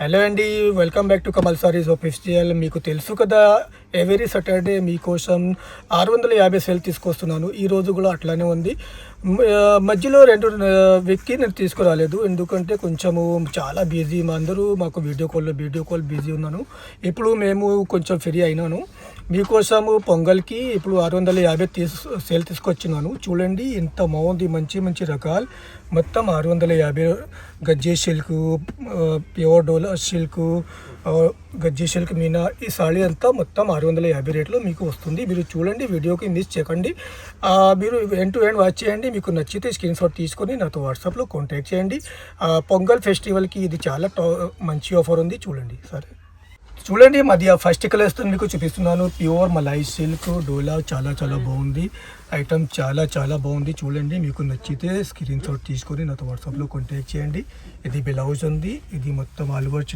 Hello అండి, welcome back to Kamal saris official. మీకు తెలుసు కదా, ఎవ్రీ సాటర్డే మీకోసం 650 సేల్ తీసుకొస్తున్నాను. ఈ రోజు కూడా అట్లానే ఉంది. మధ్యలో 2 వీక్కి నేను తీసుకురాలేదు, ఎందుకంటే కొంచెము చాలా బిజీ. మా అందరూ మాకు వీడియో కాల్ బిజీ ఉన్నాను. ఇప్పుడు మేము కొంచెం ఫ్రీ అయినాను. మీకోసము పొంగల్కి ఇప్పుడు 650 సేల్ తీసుకొచ్చినాను. చూడండి ఎంత బాగుంది, మంచి మంచి రకాలు. మొత్తం 650 గజ్జీ సిల్క్, ప్యూర్ డోలా సిల్క్, గజ్జీ సిల్క్ మీనా, ఈ సాడీ అంతా మొత్తం 650 రేట్లో మీకు వస్తుంది. మీరు చూడండి, వీడియోకి మిస్ చేయకండి. మీరు ఎండ్ టు ఎండ్ వాచ్ చేయండి. మీకు నచ్చితే స్క్రీన్ షాట్ తీసుకొని నాతో వాట్సాప్లో కాంటాక్ట్ చేయండి. పొంగల్ ఫెస్టివల్కి ఇది చాలా మంచి ఆఫర్ ఉంది. చూడండి సరే, చూడండి మధ్య ఫస్ట్ కలర్స్తో మీకు చూపిస్తున్నాను. ప్యూర్ మలాయి సిల్క్ డోలా, చాలా చాలా బాగుంది ఐటమ్, చాలా బాగుంది. చూడండి, మీకు నచ్చితే స్క్రీన్ షాట్ తీసుకొని నాతో వాట్సాప్లో కాంటాక్ట్ చేయండి. ఇది బ్లౌజ్ ఉంది, ఇది మొత్తం ఆల్ ఓవర్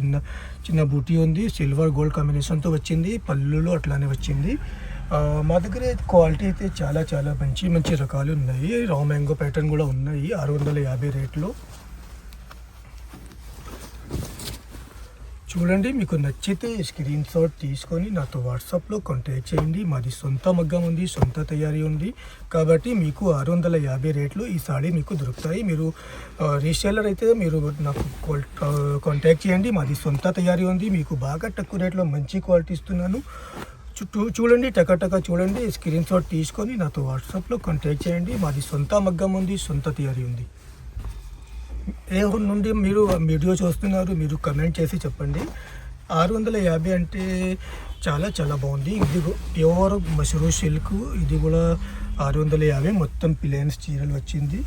చిన్న బూటీ ఉంది, సిల్వర్ గోల్డ్ కాంబినేషన్తో వచ్చింది. పళ్ళులో అట్లానే వచ్చింది. మా దగ్గర క్వాలిటీ అయితే చాలా మంచి రకాలు ఉన్నాయి. రా మ్యాంగో ప్యాటర్న్ కూడా ఉన్నాయి 650 రేట్లో. చూడండి, మీకు నచ్చితే స్క్రీన్ షాట్ తీసుకొని నాతో వాట్సాప్లో కాంటాక్ట్ చేయండి. మాది సొంత మగ్గం ఉంది, సొంత తయారీ ఉంది, కాబట్టి మీకు 650 రేట్లు ఈ సాడీ మీకు దొరుకుతాయి. మీరు రీసేలర్ అయితే మీరు నాకు కాంటాక్ట్ చేయండి. మాది సొంత తయారీ ఉంది, మీకు బాగా తక్కువ రేట్లో మంచి క్వాలిటీ ఇస్తున్నాను. చూడండి, టకా చూడండి, స్క్రీన్ షాట్ తీసుకొని నాతో వాట్సాప్లో కాంటాక్ట్ చేయండి. మాది సొంత మగ్గం ఉంది, సొంత తయారీ ఉంది. ఏ ఊరు నుండి మీరు వీడియో చూస్తున్నారు, మీరు కమెంట్ చేసి చెప్పండి. 650 అంటే చాలా బాగుంది. ఇది ప్యూర్ మష్రూ సిల్క్, ఇది కూడా 650. మొత్తం ప్లేన్స్ చీరలు వచ్చింది.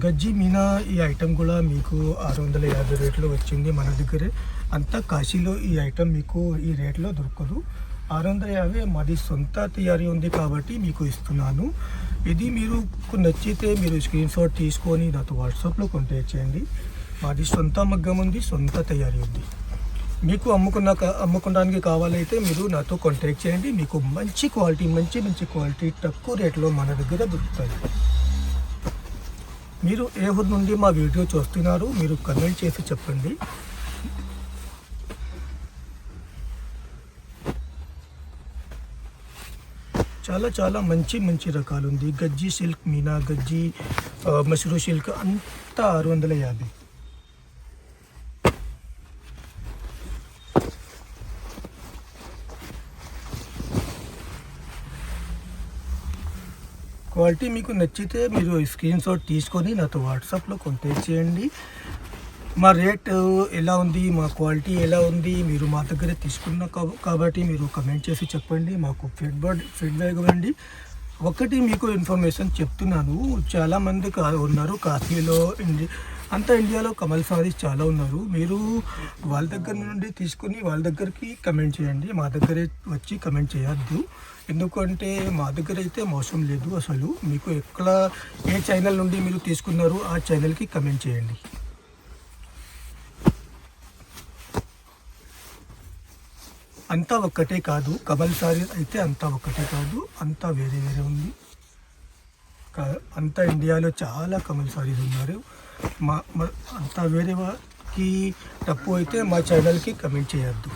గజ్జి మీనా ఈ ఐటమ్ కూడా మీకు 650 రేట్లో వచ్చింది. మన దగ్గరే అంతా కాశీలో ఈ ఐటమ్ మీకు ఈ రేట్లో దొరకదు. 650 మాది సొంత తయారీ ఉంది కాబట్టి మీకు ఇస్తున్నాను. ఇది మీరు నచ్చితే మీరు స్క్రీన్ షాట్ తీసుకొని నాతో వాట్సాప్లో కాంటాక్ట్ చేయండి. మాది సొంత మగ్గం ఉంది, సొంత తయారీ ఉంది. మీకు అమ్ముకోవడానికి కావాలైతే మీరు నాతో కాంటాక్ట్ చేయండి. మీకు మంచి క్వాలిటీ, మంచి క్వాలిటీ తక్కువ రేట్లో మన దగ్గర దొరుకుతాయి. మీరు ఏ ఊరు నుండి మా వీడియో చూస్తున్నారు, మీరు కమెంట్ చేసి చెప్పండి. చాలా మంచి రకాలు ఉంది. గజ్జీ సిల్క్ మీనా, గజ్జీ మష్రూ సిల్క్ అంతా 650. క్వాలిటీ మీకు నచ్చితే మీరు స్క్రీన్ షాట్ తీసుకొని నాతో వాట్సాప్లో కాంటాక్ట్ చేయండి. మా రేట్ ఎలా ఉంది, మా క్వాలిటీ ఎలా ఉంది, మీరు మా దగ్గర తీసుకున్న కాబట్టి మీరు కమెంట్ చేసి చెప్పండి. మాకు ఫీడ్బ్యాక్ ఇవ్వండి. ఒకటి మీకు ఇన్ఫర్మేషన్ చెప్తున్నాను, చాలామంది ఉన్నారు కాశీలో, ఇండియాలో కమల్ సారీస్ చాలా ఉన్నారు. మీరు వాళ్ళ దగ్గర నుండి తీసుకుని వాళ్ళ దగ్గరికి కమెంట్ చేయండి. మా దగ్గరే వచ్చి కమెంట్ చేయొద్దు, ఎందుకంటే మా దగ్గర అయితే మోసం లేదు అసలు. మీకు ఎక్కడ ఏ ఛానల్ నుండి మీరు తీసుకున్నారు ఆ ఛానల్కి కమెంట్ చేయండి. అంతా ఒక్కటే కాదు, కమల్ సారీ అయితే అంతా ఒక్కటే కాదు, అంతా వేరే ఉంది. అంతా ఇండియాలో చాలా కమల్ సారీస్ ఉన్నారు. అంతా వేరేకి తప్పు అయితే మా ఛానల్కి కమెంట్ చేయొద్దు.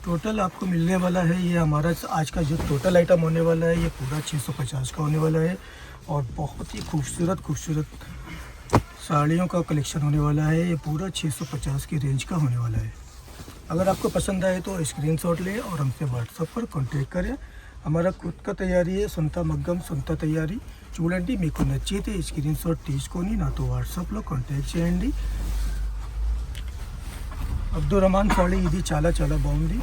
टोटल आपको मिलने वाला है, ये हमारा आज का जो टोटल आइटम होने वाला है, ये पूरा 650 का होने वाला है. और बहुत ही खूबसूरत साड़ियों का कलेक्शन होने वाला है. ये पूरा 650 की रेंज का होने वाला है. अगर आपको पसंद आए तो स्क्रीनशॉट लें और हमसे व्हाट्सएप पर कांटेक्ट करें. हमारा खुद का तैयारी है, సొంత మగ్గం, సొంత తయారీ. చూడండి, మీకు నచ్చితే స్క్రీన్ షాట్ తీసుకొని నాతో వాట్సాప్లో కాంటాక్ట్ చేయండి. అబ్దుల్ రహమాన్ సాడీ, ఇది చాలా బాగుంది.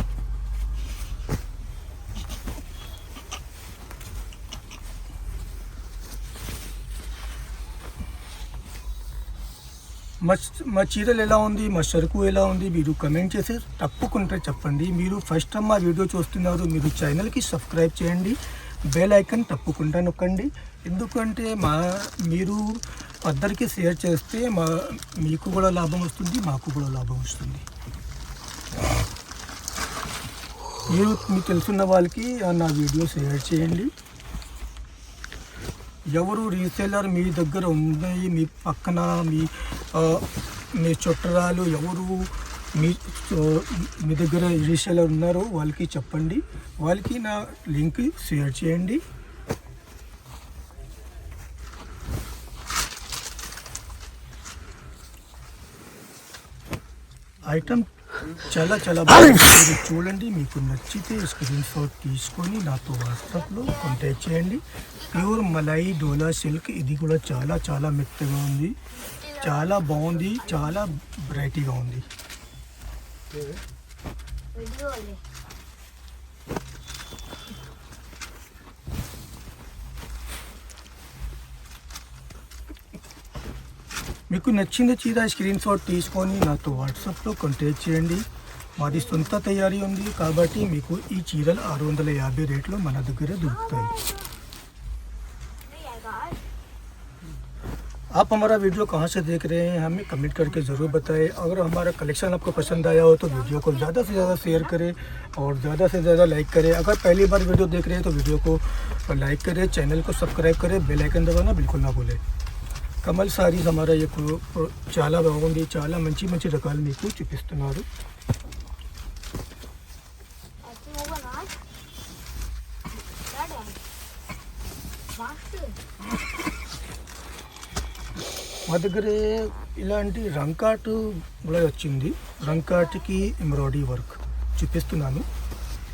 మా చీరలు ఎలా ఉంది, మా సరుకు ఎలా ఉంది, మీరు కమెంట్ చేసి తప్పకుండా చెప్పండి. మీరు ఫస్ట్ టైం మా వీడియో చూస్తున్నారు, మీరు ఛానల్కి సబ్స్క్రైబ్ చేయండి. బెల్ ఐకాన్ తప్పకుండా నొక్కండి, ఎందుకంటే మీరు అందరికీ షేర్ చేస్తే మీకు కూడా లాభం వస్తుంది, మాకు కూడా లాభం వస్తుంది. మీకు తెలుసున్న వాళ్ళకి నా వీడియో షేర్ చేయండి. ఎవరు రీసేలర్ మీ దగ్గర ఉన్నాయి, మీ పక్కన మీ చుట్టరాలు ఎవరు మీ దగ్గర రీసేలర్ ఉన్నారో వాళ్ళకి చెప్పండి, వాళ్ళకి నా లింక్ షేర్ చేయండి. ఐటమ్ చాలా చాలా బాగుంది. చూడండి, మీకు నచ్చితే స్క్రీన్ షాట్ తీసుకొని నాతో వాట్సాప్లో కాంటాక్ట్ చేయండి. ప్యూర్ మలాయి డోలా సిల్క్, ఇది కూడా చాలా చాలా మెత్తగా ఉంది, చాలా బాగుంది, చాలా బ్రైట్గా ఉంది. మీకు నచ్చిన చీర స్క్రీన్ షాట్ తీసుకొని నాతో వాట్సాప్లో కాంటాక్ట్ చేయండి. మాది సొంత తయారీ ఉంది కాబట్టి మీకు ఈ చీరలు 650 రేట్లో మన దగ్గర దొరుకుతాయి. आप हमारा वीडियो कहाँ से देख रहे हैं हमें कमेंट करके ज़रूर बताएं. अगर हमारा कलेक्शन आपको पसंद आया हो तो वीडियो को ज़्यादा से ज़्यादा शेयर करें और ज़्यादा से ज़्यादा लाइक करें. अगर पहली बार वीडियो देख रहे हैं तो वीडियो को लाइक करें, चैनल को सब्सक्राइब करें, बेल आइकन दबाना बिल्कुल ना भूलें. కమల్ సారీస్ हमारा ये చాలా బాగుంది, చాలా మంచి మంచి రకాలు మీకు చూపిస్తున్నారు. మా దగ్గర ఇలాంటి రంకాటు కూడా వచ్చింది. రంకాటుకి ఎంబ్రాయిడరీ వర్క్ చూపిస్తున్నాను.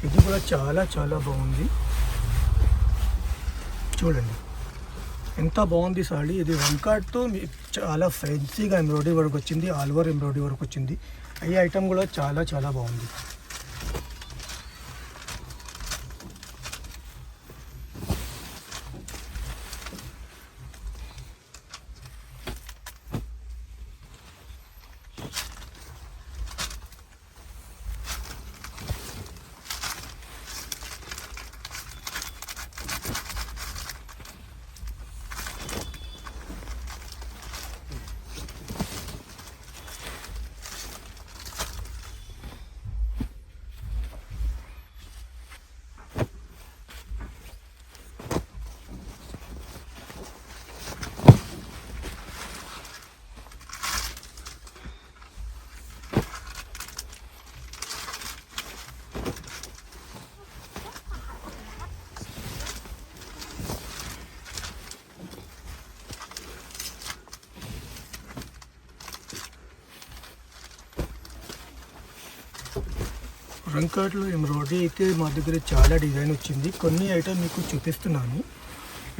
ఇది కూడా చాలా చాలా బాగుంది. చూడండి ఎంత బాగుంది సాడీ. ఇది రంకాట్తో చాలా ఫ్యాన్సీగా ఎంబ్రాయిడరీ వర్క్ వచ్చింది, ఆల్ ఓవర్ ఎంబ్రాయిడరీ వర్క్ వచ్చింది. ఈ ఐటమ్ కూడా చాలా చాలా బాగుంది. రంకాట్లో ఎంబ్రాయిడరీ అయితే మా దగ్గర చాలా డిజైన్ వచ్చింది. కొన్ని ఐటమ్ మీకు చూపిస్తున్నాను.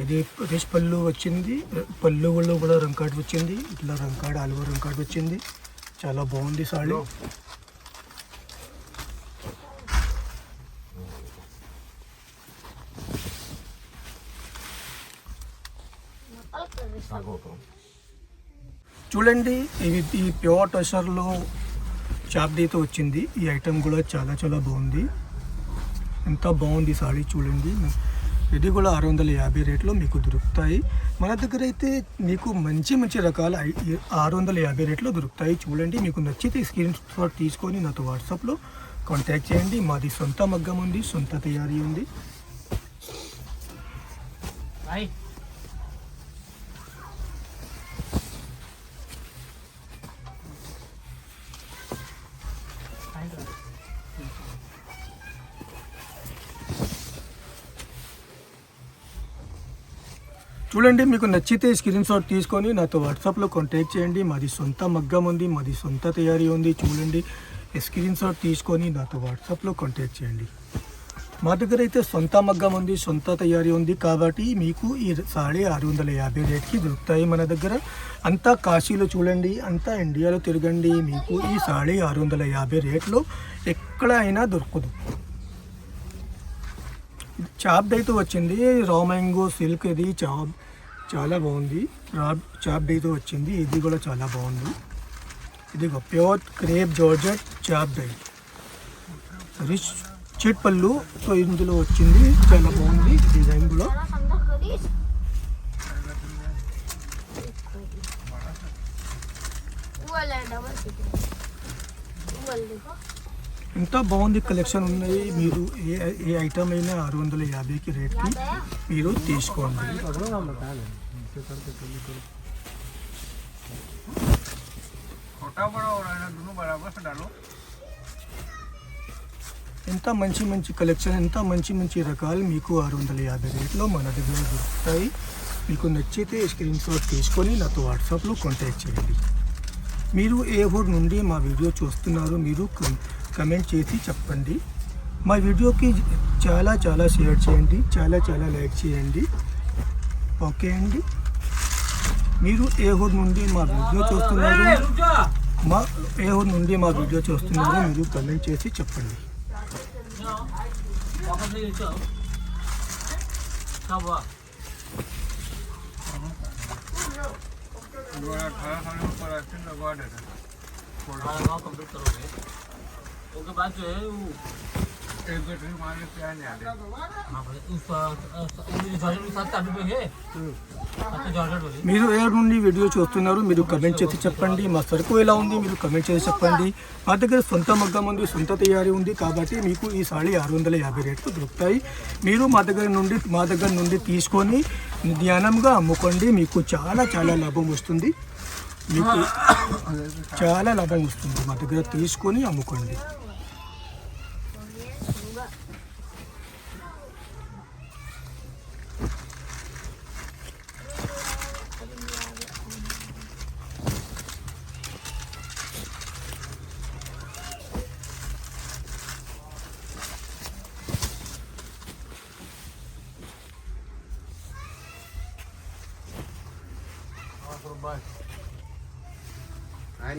ఇది రిచ్ పళ్ళు వచ్చింది, పళ్ళులో కూడా రంకాట్ వచ్చింది, ఇట్లా రంకాట్ ఆల్ ఓవర్ రంకాట్ వచ్చింది. చాలా బాగుంది సాడీ. చూడండి, ఇది ప్యూర్ టసర్లో చాప్డీతో వచ్చింది. ఈ ఐటమ్ కూడా చాలా చాలా బాగుంది. ఎంత బాగుంది సాడీ చూడండి. ఇది కూడా 650 రేట్లో మీకు దొరుకుతాయి. మన దగ్గర అయితే మీకు మంచి మంచి రకాల 650 రేట్లో దొరుకుతాయి. చూడండి, మీకు నచ్చితే స్క్రీన్ షాట్ తీసుకొని నాతో వాట్సాప్లో కాంటాక్ట్ చేయండి. మాది సొంత మగ్గం ఉంది, సొంత తయారీ ఉంది. చూడండి, మీకు నచ్చితే స్క్రీన్ షాట్ తీసుకొని నాతో వాట్సాప్లో కాంటాక్ట్ చేయండి. మాది సొంత మగ్గం ఉంది, మాది సొంత తయారీ ఉంది. చూడండి, స్క్రీన్ షాట్ తీసుకొని నాతో వాట్సాప్లో కాంటాక్ట్ చేయండి. మా దగ్గర అయితే సొంత మగ్గం ఉంది, సొంత తయారీ ఉంది కాబట్టి మీకు ఈ 650 రేట్కి దొరుకుతాయి. మన దగ్గర అంతా కాశీలో చూడండి, అంతా ఇండియాలో తిరగండి, మీకు ఈ 650 రేట్లో ఎక్కడ అయినా దొరకదు. చాప్డ్ అయితే వచ్చింది, రా మ్యాంగో సిల్క్, ఇది చాలా బాగుంది. చాప్డ్ అయితే వచ్చింది, ఇది కూడా చాలా బాగుంది. ఇది ప్యూర్ క్రేప్ జార్జెట్ చాప్డ్ అయి రిచ్ చిట్ పళ్ళు సో ఇందులో వచ్చింది. చాలా బాగుంది డిజైన్ కూడా. ఎంత బాగుంది కలెక్షన్ ఉన్నాయి. మీరు ఏ ఐటమ్ అయినా 650కి రేట్కి మీరు తీసుకోండి. ఎంత మంచి మంచి కలెక్షన్, ఎంత మంచి మంచి రకాలు మీకు 650 రేట్లో మన దగ్గర దొరుకుతాయి. మీకు నచ్చితే స్క్రీన్ షాట్ తీసుకొని నాతో వాట్సాప్లో కాంటాక్ట్ చేయండి. మీరు ఏ ఊరు నుండి మా వీడియో చూస్తున్నారు మీరు కమెంట్ చేసి చెప్పండి. మా వీడియోకి చాలా చాలా షేర్ చేయండి, చాలా చాలా లైక్ చేయండి. ఓకే అండి. మీరు ఏ ఊరు నుండి మా వీడియో చూస్తున్నారు మీరు కమెంట్ చేసి చెప్పండి. उसके बाद जो है वो एक बैटरी मारने पे आने आ गए। हाँ भाई उस जॉर्जेट के साथ काफी पे है जॉर्जेट वाली। మీరు ఏ నుండి వీడియో చూస్తున్నారు మీరు కమెంట్ చేసి చెప్పండి. మా సరుకు ఎలా ఉంది మీరు కమెంట్ చేసి చెప్పండి. మా దగ్గర సొంత మగ్గం ఉంది, సొంత తయారీ ఉంది కాబట్టి మీకు ఈ సారీ 650 రేట్కు దొరుకుతాయి. మీరు మా దగ్గర నుండి తీసుకొని నిదానంగా అమ్ముకోండి. మీకు చాలా చాలా లాభం వస్తుంది. మీకు చాలా లాభం వస్తుంది. మా దగ్గర తీసుకొని అమ్ముకోండి.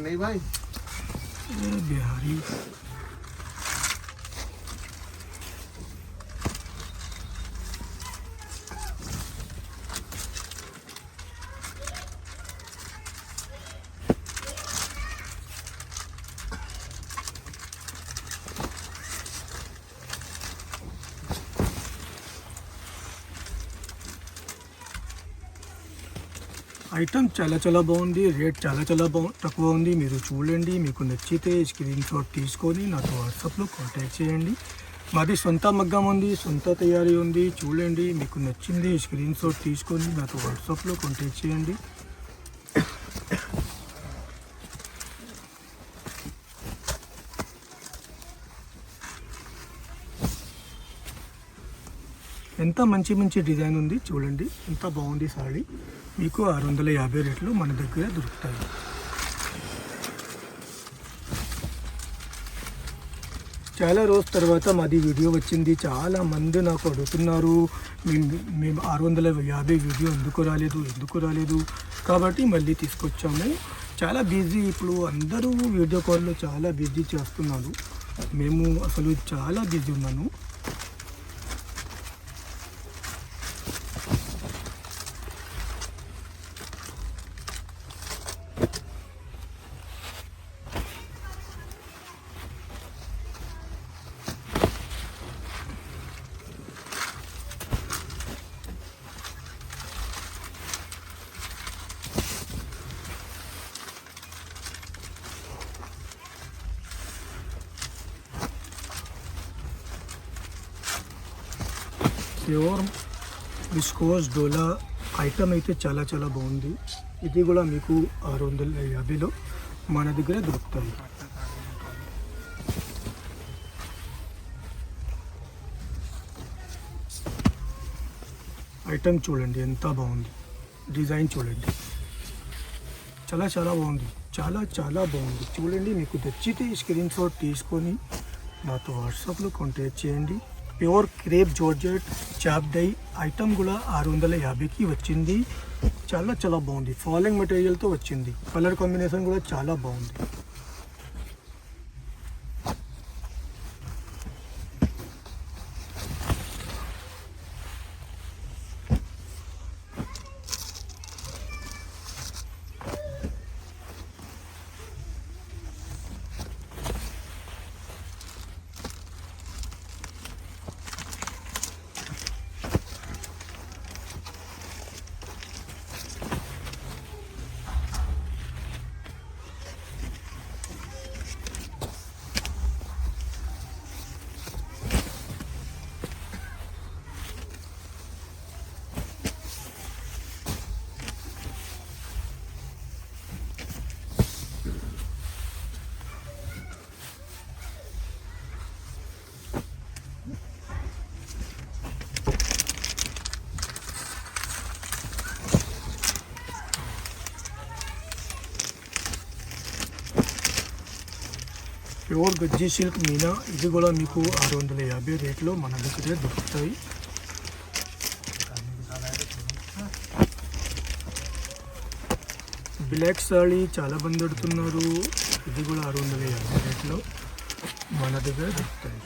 नहीं भाई बिहारी ఐటమ్ చాలా చాలా బాగుంది. రేట్ చాలా చాలా తక్కువ ఉంది. మీరు చూడండి. మీకు నచ్చితే స్క్రీన్ షాట్ తీసుకొని నాతో వాట్సాప్లో కాంటాక్ట్ చేయండి. మాది సొంత మగ్గం ఉంది, సొంత తయారీ ఉంది. చూడండి. మీకు నచ్చింది స్క్రీన్ షాట్ తీసుకొని నాతో వాట్సాప్లో కాంటాక్ట్ చేయండి. ఎంత మంచి మంచి డిజైన్ ఉంది. చూడండి ఎంత బాగుంది సారీ. మీకు 650 రేట్లు మన దగ్గర దొరుకుతాయి. చాలా రోజు తర్వాత మాది వీడియో వచ్చింది. చాలా మంది నాకు అడుగుతున్నారు మేము 650 వీడియో ఎందుకు రాలేదు కాబట్టి మళ్ళీ తీసుకొచ్చాము. చాలా బిజీ ఇప్పుడు అందరూ వీడియో కాల్లో చాలా బిజీ చేస్తున్నాను. మేము అసలు చాలా బిజీ ఉన్నాను. ప్యూర్ విస్కోస్ డోలా ఐటమ్ అయితే చాలా చాలా బాగుంది. ఇది కూడా మీకు 650లో మన దగ్గర దొరుకుతాయి. ఐటమ్ చూడండి ఎంత బాగుంది. డిజైన్ చూడండి చాలా చాలా బాగుంది. చాలా చాలా బాగుంది. చూడండి. మీకు నచ్చితే స్క్రీన్ షాట్ తీసుకొని నాతో వాట్సాప్లో కాంటాక్ట్ చేయండి. Pure crepe georgette chop dye item కూడా 650కి వచ్చింది. చాలా చాలా బాగుంది. ఫాలింగ్ మెటీరియల్తో వచ్చింది. కలర్ కాంబినేషన్ కూడా చాలా బాగుంది. ప్యూర్ గజ్జి సిల్క్ మీనా, ఇది కూడా మీకు 650 రేట్లో మన దగ్గరే దొరుకుతాయి. బ్లాక్ సారీ చాలా మంది అడుగుతున్నారు, ఇది కూడా 650 రేట్లో మన దగ్గర దొరుకుతాయి.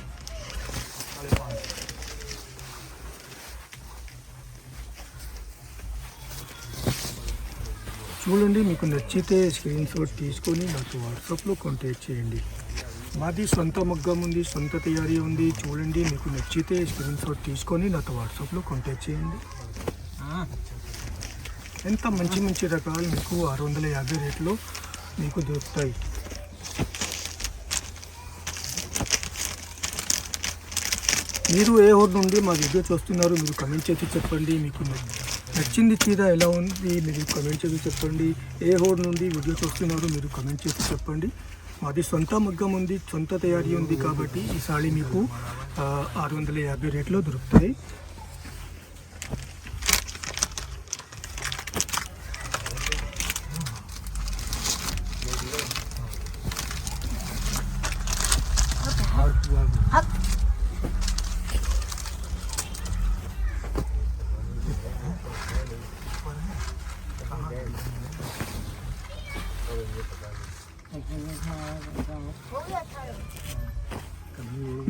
చూడండి, మీకు నచ్చితే స్క్రీన్ షాట్ తీసుకొని నాకు వాట్సాప్లో కాంటాక్ట్ చేయండి. మాది సొంత మగ్గం ఉంది, సొంత తయారీ ఉంది. చూడండి, మీకు నచ్చితే స్క్రీన్ షాట్ తీసుకొని నాతో వాట్సాప్లో కాంటాక్ట్ చేయండి. ఎంత మంచి మంచి రకాలు మీకు 650 రేట్లో మీకు దొరుకుతాయి. మీరు ఏ ఊరు నుండి మా వీడియో చూస్తున్నారు మీరు కమెంట్ చేసి చెప్పండి. మీకు నచ్చింది చీర ఎలా ఉంది మీరు కమెంట్ చేసి చెప్పండి. ఏ ఊరు నుండి వీడియో చూస్తున్నారు మీరు కమెంట్ చేసి చెప్పండి. మాది సొంత మగ్గం ఉంది, సొంత తయారీ ఉంది కాబట్టి ఈ సారీ మీకు 650 రేట్లో దొరుకుతాయి.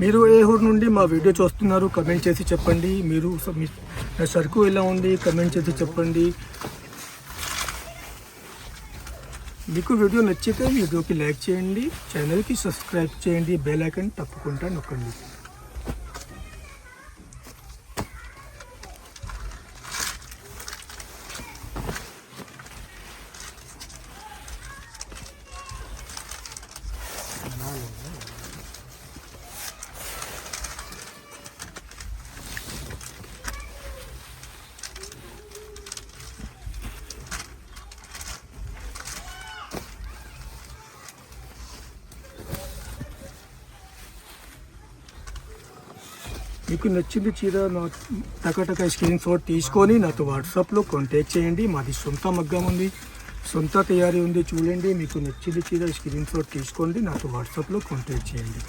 మీరు ఏ ఊరు నుండి మా వీడియో చూస్తున్నారు కమెంట్ చేసి చెప్పండి. మీరు నా సరుకు ఎలా ఉంది కమెంట్ చేసి చెప్పండి. మీకు వీడియో నచ్చితే వీడియోకి లైక్ చేయండి, ఛానల్కి సబ్స్క్రైబ్ చేయండి, బెల్ ఐకాన్ తప్పకుండా నొక్కండి. మీకు నచ్చింది చీర నా టకటక స్క్రీన్ షాట్ తీసుకొని నాతో వాట్సాప్లో కాంటాక్ట్ చేయండి. మాది సొంత మగ్గం ఉంది, సొంత తయారీ ఉంది. చూడండి, మీకు నచ్చింది చీర స్క్రీన్ షాట్ తీసుకోండి, నాతో వాట్సాప్లో కాంటాక్ట్ చేయండి.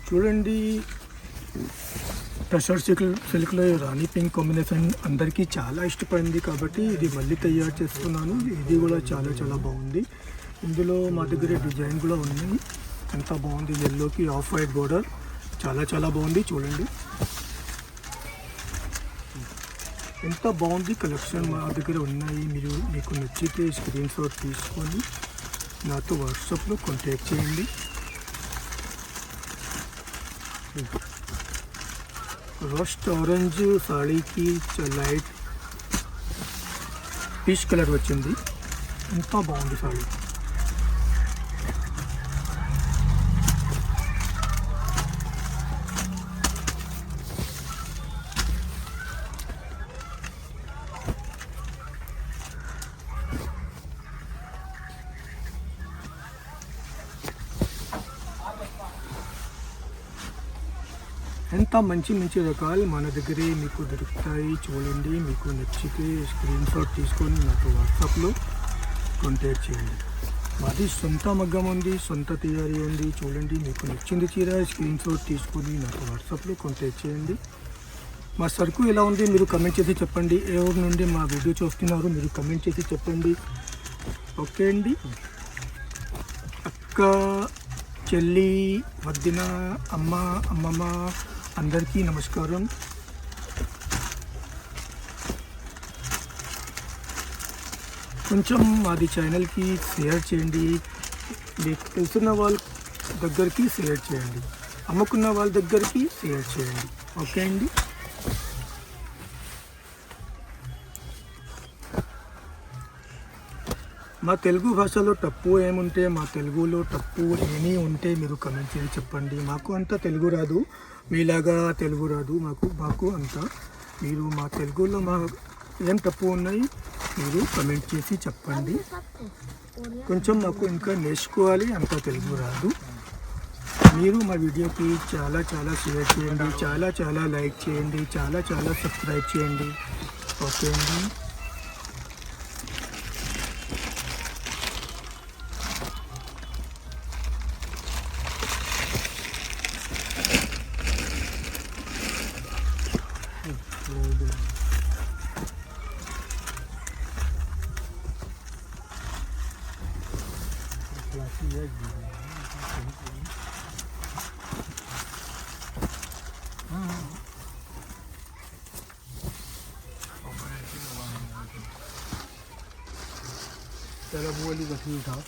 చూడండి, టసర్ సిల్క్లో రాణి పింక్ కాంబినేషన్ అందరికీ చాలా ఇష్టపడింది కాబట్టి ఇది మళ్ళీ తయారు చేస్తున్నాను. ఇది కూడా చాలా చాలా బాగుంది. ఇందులో మా దగ్గర డిజైన్ కూడా ఉన్నాయి. ఎంత బాగుంది, ఎల్లోకి ఆఫ్ వైట్ బోర్డర్, చాలా చాలా బాగుంది. చూడండి ఎంత బాగుంది, కలెక్షన్ మా దగ్గర ఉన్నాయి. మీకు నచ్చితే స్క్రీన్ షాట్ తీసుకొని నాతో వాట్సాప్లో కాంటాక్ట్ చేయండి. రస్ట్ ఆరెంజ్ సాడీకి లైట్ పీచ్ కలర్ వచ్చింది. ఎంత బాగుంది సాడీ. ఎంత మంచి మంచి రకాలు మన దగ్గరే మీకు దొరుకుతాయి. చూడండి, మీకు నచ్చితే స్క్రీన్ షాట్ తీసుకొని నాకు వాట్సాప్లో కాంటాక్ట్ చేయండి. మాది సొంత మగ్గం ఉంది, సొంత తయారీ ఉంది. చూడండి, మీకు నచ్చింది చీర స్క్రీన్ షాట్ తీసుకొని నాకు వాట్సాప్లో కాంటాక్ట్ చేయండి. మా సరుకు ఎలా ఉంది మీరు కమెంట్ చేసి చెప్పండి. ఏ ఊరు నుండి మా వీడియో చూస్తున్నారు మీరు కమెంట్ చేసి చెప్పండి. ఓకే అండి. అక్క, చెల్లి, వదిన, అమ్మ, అమ్మమ్మ అందరికీ నమస్కారం. కొంచెం మాది ఛానల్కి షేర్ చేయండి. మీకు తెలిసిన వాళ్ళ దగ్గరికి షేర్ చేయండి, అమ్ముకున్న వాళ్ళ దగ్గరికి షేర్ చేయండి. ఓకే అండి. మా తెలుగు భాషలో తప్పు ఏముంటే, మా తెలుగులో తప్పు ఏమీ ఉంటే మీరు కమెంట్ చేసి చెప్పండి. మాకు అంత తెలుగు రాదు, మీలాగా తెలుగు రాదు మాకు అంతా. మీరు మా తెలుగులో ఏం తప్పు ఉన్నాయి మీరు కమెంట్ చేసి చెప్పండి. కొంచెం మాకు ఇంకా నేర్చుకోవాలి, అంత తెలుగు రాదు. మీరు మా వీడియోకి చాలా షేర్ చేయండి, చాలా లైక్ చేయండి, చాలా సబ్స్క్రైబ్ చేయండి. ఓకే అండి. त्याला बोली कशी उठाव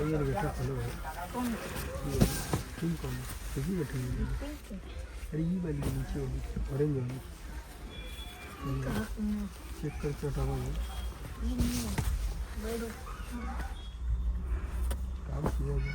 ये बैठा चलो ठीक है यही बैठे अरे ये वाली नीचे होगी ऑरेंज होगी चेक करके हटाओ काम किया जाए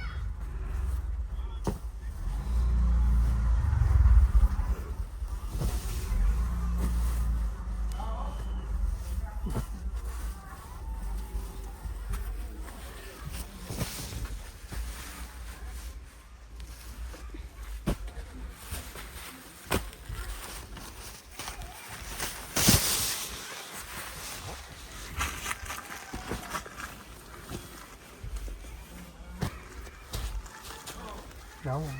क्या हुआ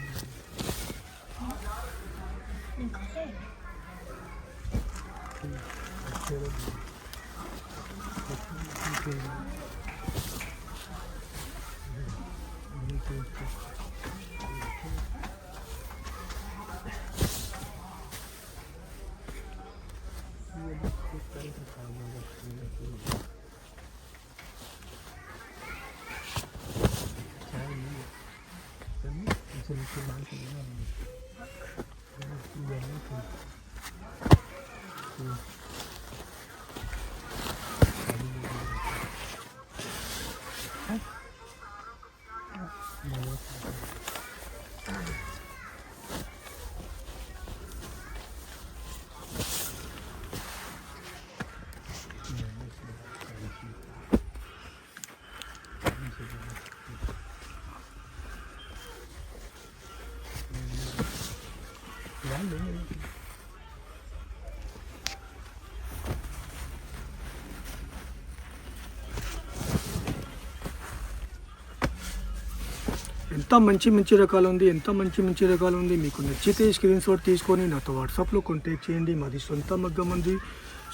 ఎంత మంచి రకాలు ఉంది, ఎంత మంచి రకాలు ఉంది. మీకు నచ్చితే స్క్రీన్ షాట్ తీసుకొని నాతో వాట్సాప్లో కాంటాక్ట్ చేయండి. మాది సొంత మగ్గం ఉంది,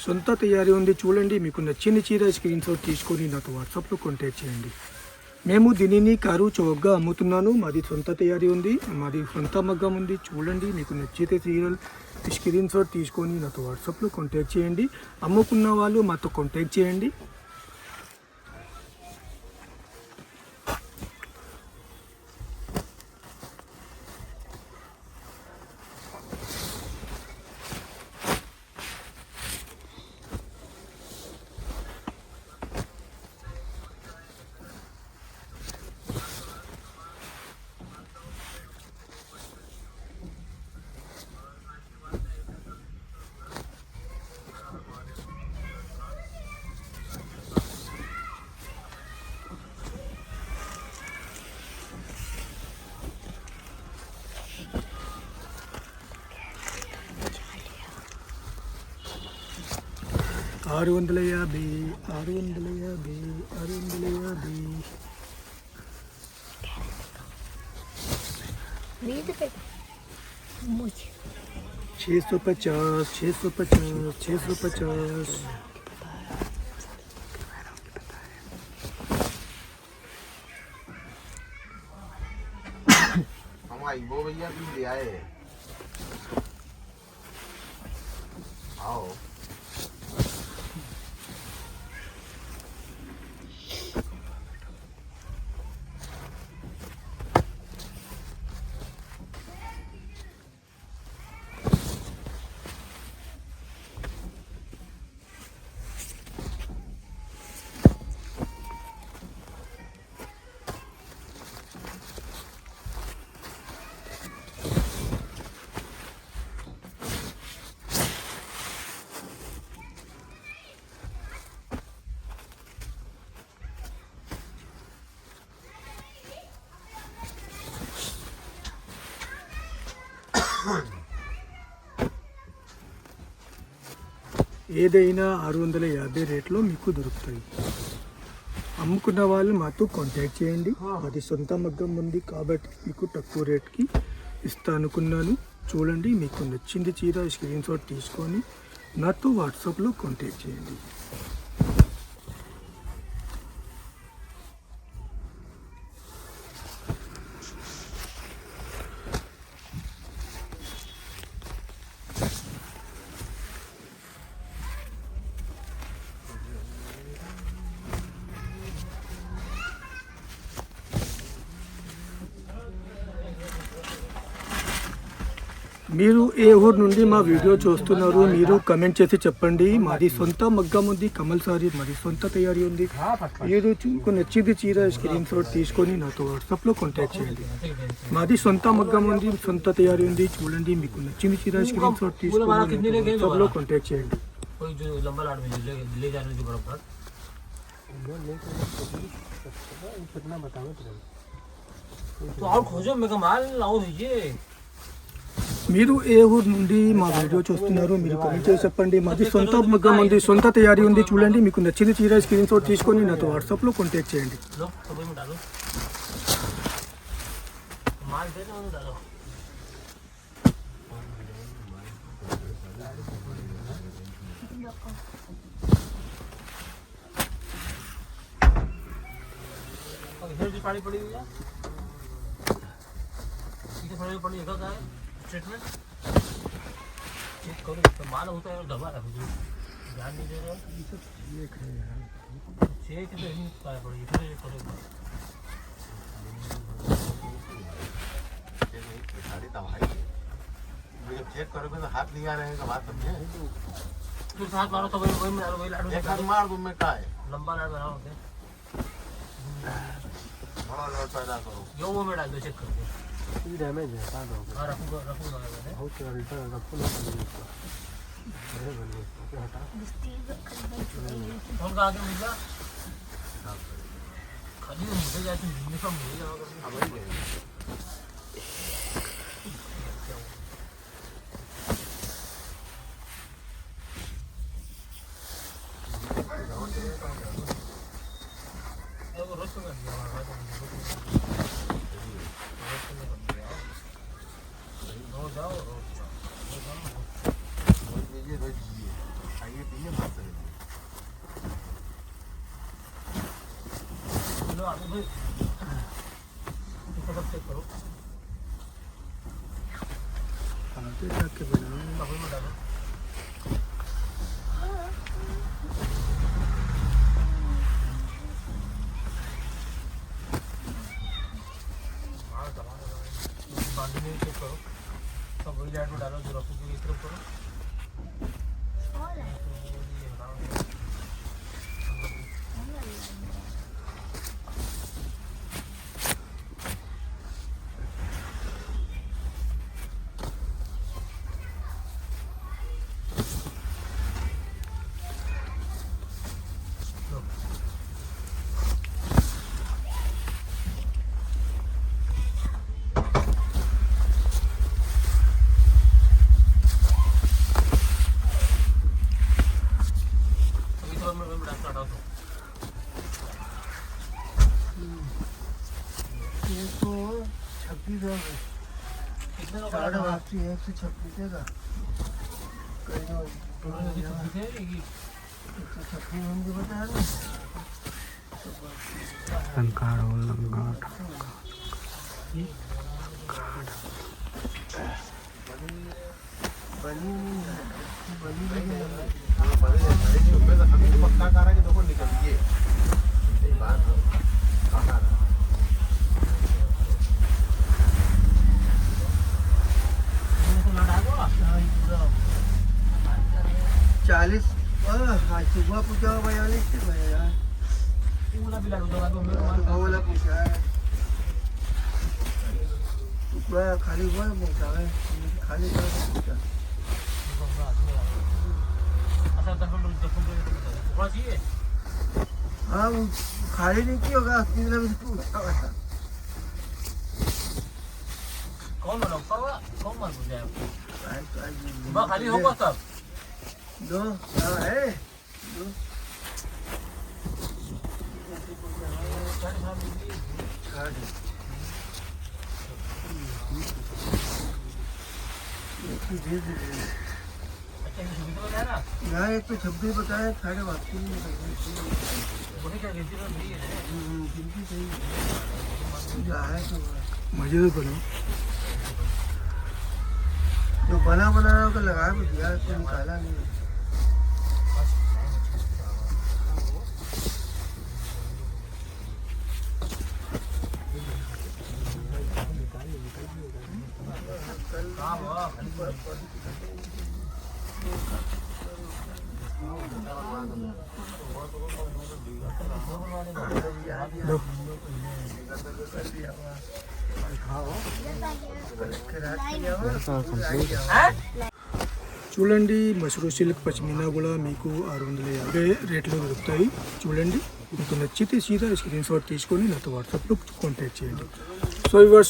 సొంత తయారీ ఉంది. చూడండి, మీకు నచ్చిన చీర స్క్రీన్ షాట్ తీసుకొని నాతో వాట్సాప్లో కాంటాక్ట్ చేయండి. మేము దీనిని కారు చౌకగా అమ్ముతున్నాను. మాది సొంత తయారీ ఉంది, మాది సొంత మగ్గం ఉంది. చూడండి, మీకు నచ్చితే చీరలు స్క్రీన్ షాట్ తీసుకొని నాతో వాట్సాప్లో కాంటాక్ట్ చేయండి. అమ్ముకున్న వాళ్ళు మాతో కాంటాక్ట్ చేయండి. 650 650 650 650 650 650 हमारी वो भैया भी ले आए आओ ఏదైనా 650 రేట్లో మీకు దొరుకుతాయి. అమ్ముకున్న వాళ్ళు మాతో కాంటాక్ట్ చేయండి. అది సొంత మగ్గం ఉంది కాబట్టి మీకు తక్కువ రేట్కి ఇస్తా అనుకున్నాను. చూడండి, మీకు నచ్చింది చీర స్క్రీన్ షాట్ తీసుకొని నాతో వాట్సాప్లో కాంటాక్ట్ చేయండి. మీరు ఏ ఊరు నుండి మా వీడియో చూస్తున్నారు మీరు కమెంట్ చేసి చెప్పండి. మాది సొంత మగ్గం ఉంది, కమల్ సారీ మాది సొంత తయారీ ఉంది. మీరు మీకు నచ్చింది చీర స్క్రీన్ షాట్ తీసుకొని నాతో వాట్సాప్లో కాంటాక్ట్ చేయండి. మాది సొంత మగ్గం ఉంది, సొంత తయారీ ఉంది. చూడండి, మీకు నచ్చింది చీర స్క్రీన్ షాట్ తీసుకొని వాట్సాప్లో కాంటాక్ట్ చేయండి. कोई जो लंबा लाड़ में ले जाने के बराबर तो और खोजो मेरे माल लाओ दीजिए. మీరు ఏ ఊరు నుండి మా వీడియో చూస్తున్నారు మీరు కమెంట్ చేసి చెప్పండి. మాది సొంత మగ్గం ఉంది, సొంత తయారీ ఉంది. చూడండి, మీకు నచ్చింది చీర స్క్రీన్ షాట్ తీసుకొని నాతో వాట్సాప్లో కాంటాక్ట్ చేయండి. लो कभी में डालो माल दे दो डालो. इधर भी पानी पड़ी हुई है, इधर पानी पड़ी है. क्या है स्टेटमेंट चेक करो. तो माल होता है दबा रखो, ध्यान नहीं दे रहे हो. चेक तो नहीं पाया पड़ी इधर करो. सारी दवाई जब चेक करोगे तो हाथ नहीं आ रहेगा. बात समझे? फिर साथ मारो तो वही में डालो, वही लाडू एक हाथ मार दूं मैं. का है लंबा लाडू बनाओ के बड़ा लौट पैदा करो. यो वो में डाल दो चेक करके. ये डैमेज है काट दो. हाँ रखूँगा रखूँगा मैंने. बहुत सारा रिटर्न रखो ना बनिए इसका. मेरे बनिए इसको हटा. फोन का आगे मिला खाली मुझे जाती यूनिफॉर्म मिल जाओगे. अब वही है. वो रोज कर दिया हमारा रोज जाओ रोज जाओ. रोज लीजिए रोज लीजिए. खाइए पीजिए बात करेंगे. लो आगे भाई सब चेक करो. आगे जाके बनाओ. कभी में डालो. चेक करो सब वही लाइट में डालो जो रखोगे इस तरफ करो. 126 का कहीं बता रहे लंकाड़ हो लंकाड़ पक्का करा कि देखो निकलिए यही बात है कहा 40 आज सुबह पूछा 42 से मैं यार वो वाला पूछा है पूछा खाली हुआ है पूछा है खाली पूछा हाँ वो खाली नहीं की होगा अस्सी में पूछा हुआ था कौन मार मुझे आज खाली होगा सब दो हाँ है दो यहाँ एक तो 26 बताया 32.5 गिनती सही है तो मजे तो बनो जो बना रहा होगा लगा भी दिया तो निकाला नहीं చూడండి మష్రూ సిల్క్ పశ్మినా కూడా మీకు 650 రేట్లో దొరుకుతాయి చూడండి మీకు నచ్చితే సీదా స్క్రీన్ షాట్ తీసుకొని నాతో వాట్సాప్లో कांटेक्ट చేయండి सो व्यूअर्स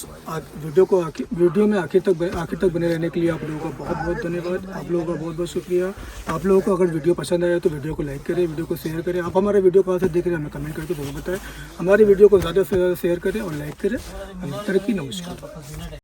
वीडियो में आखिर तक बने रहने के लिए आप लोगों का बहुत बहुत धन्यवाद आप लोगों का बहुत बहुत शुक्रिया आप लोगों को अगर वीडियो पसंद आया तो वीडियो को लाइक करें वीडियो को शेयर करें आप हमारे वीडियो कहाँ से देख रहे हैं हमें कमेंट करके जरूर बताएं हमारी वीडियो को ज़्यादा से ज़्यादा शेयर करें और लाइक करें तरक्की नमस्कार